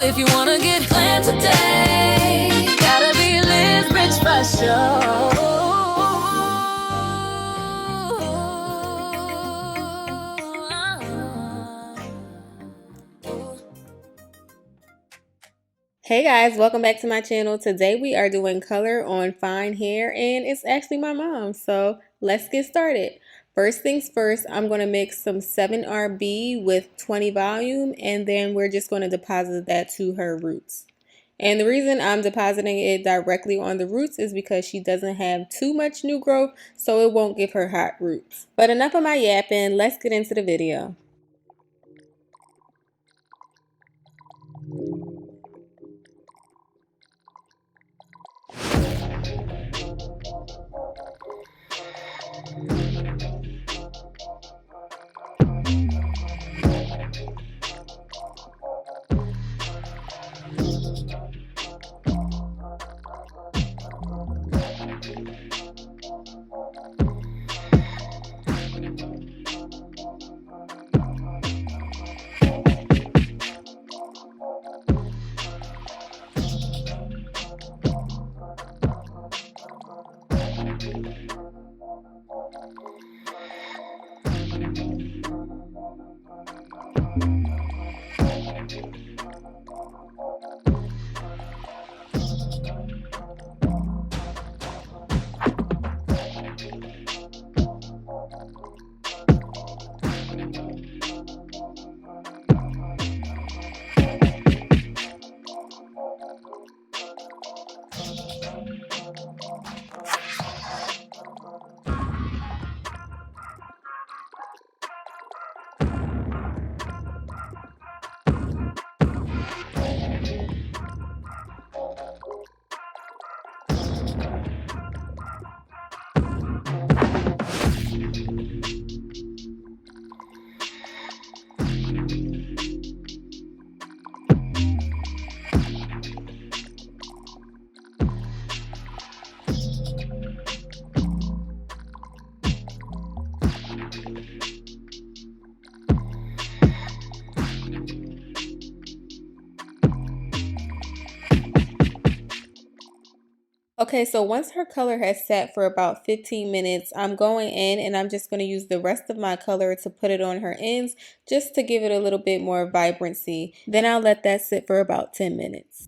If you wanna get planned today, gotta be Liz Rich for sure. Hey guys, welcome back to my channel. Today we are doing color on fine hair, and it's actually my mom, so let's get started. First things first, I'm going to mix some 7RB with 20 volume, and then we're just going to deposit that to her roots. And the reason I'm depositing it directly on the roots is because she doesn't have too much new growth, so it won't give her hot roots. But enough of my yapping, let's get into the video. Okay, so once her color has set for about 15 minutes, I'm going in and I'm just going to use the rest of my color to put it on her ends just to give it a little bit more vibrancy. Then I'll let that sit for about 10 minutes.